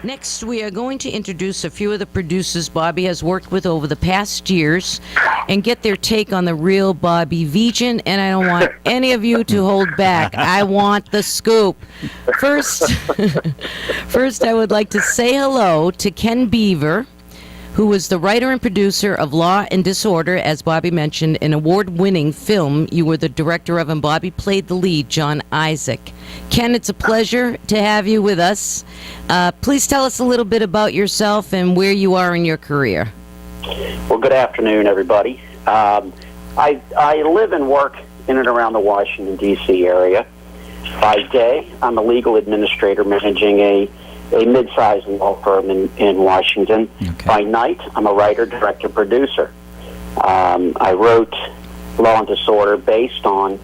Next, we are going to introduce a few of the producers Bobby has worked with over the past years and get their take on the real Bobby Vigeant, and I don't want any of you to hold back. I want the scoop. First, I would like to say hello to Ken Beaver, who was the writer and producer of Law and Disorder, as Bobby mentioned, an award-winning film you were the director of, and Bobby played the lead, John Isaac. Ken, it's a pleasure to have you with us. Please tell us a little bit about yourself and where you are in your career. Well, good afternoon, everybody. I live and work in and around the Washington, D.C. area. By day, I'm a legal administrator managing a mid-sized law firm in Washington. Okay. By night, I'm a writer, director, producer. I wrote Law and Disorder based on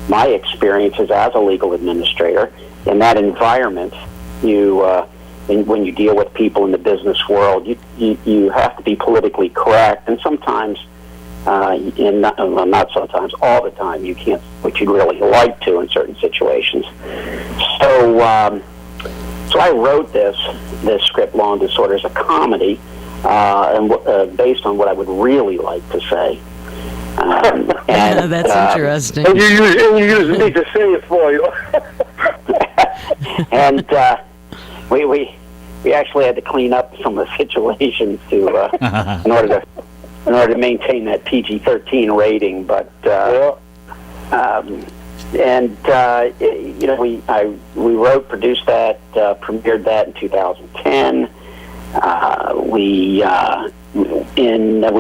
my experiences as a legal administrator. In that environment, when you deal with people in the business world, you have to be politically correct, and sometimes, not sometimes, all the time, you can't, what you'd really like to in certain situations. So I wrote this script, Law and Disorder, as a comedy, and based on what I would really like to say. That's interesting. And you use me to say it for you. And we actually had to clean up some of the situations in order to maintain that PG-13 rating, but. We wrote, produced that, premiered that in 2010. We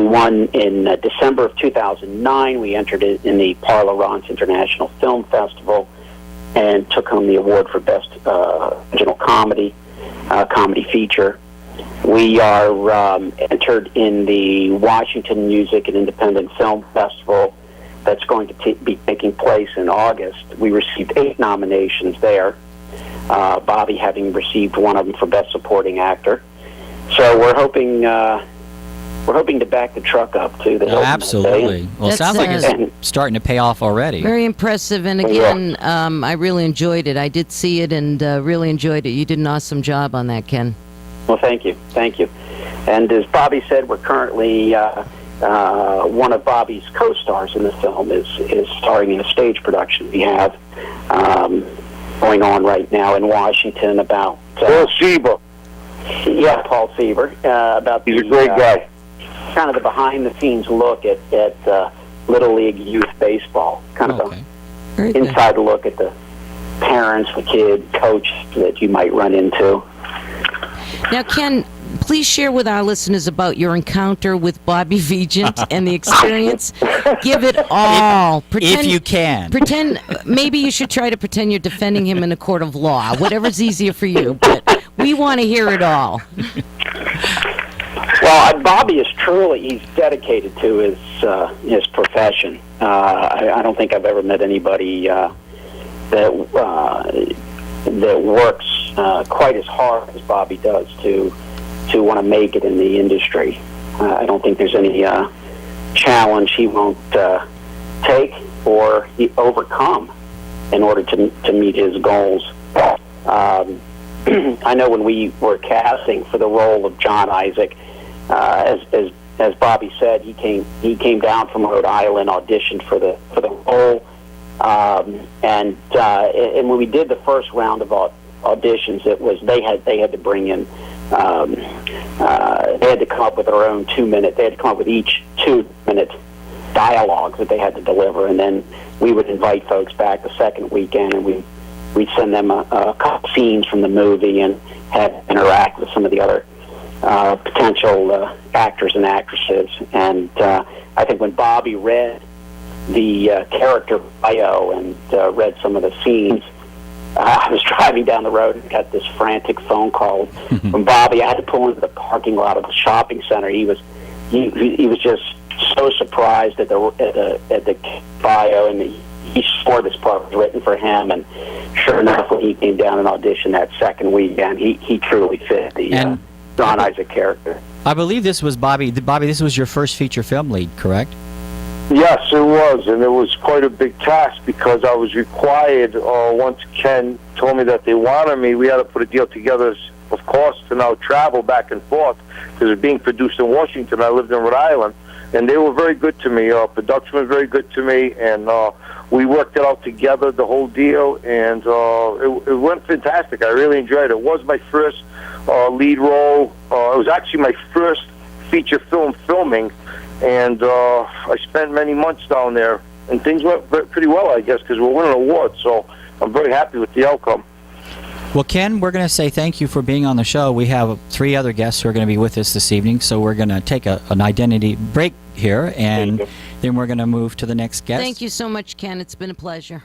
won in December of 2009. We entered it in the Parle-Rance International Film Festival and took home the award for Best Original Comedy Feature. We are entered in the Washington Music and Independent Film Festival that's going to be taking place in August. We received 8 nominations there, Bobby having received one of them for Best Supporting Actor. So we're hoping to back the truck up to the absolutely. Well, it sounds like it's starting to pay off already. Very impressive, and again, I really enjoyed it. I did see it and really enjoyed it. You did an awesome job on that, Ken. Well, thank you. And as Bobby said, we're currently one of Bobby's co-stars in the film is starring in a stage production we have going on right now in Washington about Paul Sieber. Yeah, Paul Sieber. He's a great guy. Kind of the behind-the-scenes look at Little League youth baseball. Kind of an inside look at the parents, the kid, coach that you might run into. Now, Ken, please share with our listeners about your encounter with Bobby Vigeant and the experience. Give it all. If you can. Maybe you should try to pretend you're defending him in a court of law, whatever's easier for you, but we want to hear it all. Well, Bobby is he's dedicated to his profession. I don't think I've ever met anybody that works quite as hard as Bobby does to want to make it in the industry. I don't think there's any challenge he won't take or overcome in order to meet his goals. I know when we were casting for the role of John Isaac, as Bobby said, he came down from Rhode Island, auditioned for the role, and when we did the first round of auditions, it was they had to bring in. They had to come up with their own 2-minute. They had to come up with each 2-minute dialogues that they had to deliver, and then we would invite folks back the second weekend, and we'd send them a couple scenes from the movie and have interact with some of the other potential actors and actresses. And I think when Bobby read the character bio and read some of the scenes, I was driving down the road and got this frantic phone call from Bobby. I had to pull into the parking lot of the shopping center. He was just so surprised at the bio, and he swore this part was written for him. And sure enough, when he came down and auditioned that second weekend, he truly fit the John Isaac character. I believe this was Bobby. This was your first feature film lead, correct? Yes, it was, and it was quite a big task because I was required, once Ken told me that they wanted me, we had to put a deal together of cost to now travel back and forth because it's being produced in Washington. I lived in Rhode Island, and they were very good to me. Production was very good to me, and we worked it out together, the whole deal, and it went fantastic. I really enjoyed it. It was my first lead role. It was actually my first feature film filming, and I spent many months down there, and things went pretty well, I guess, because we're winning awards, so I'm very happy with the outcome. Well, Ken, we're going to say thank you for being on the show. We have 3 other guests who are going to be with us this evening, so we're going to take an identity break here, and then we're going to move to the next guest. Thank you so much, Ken. It's been a pleasure.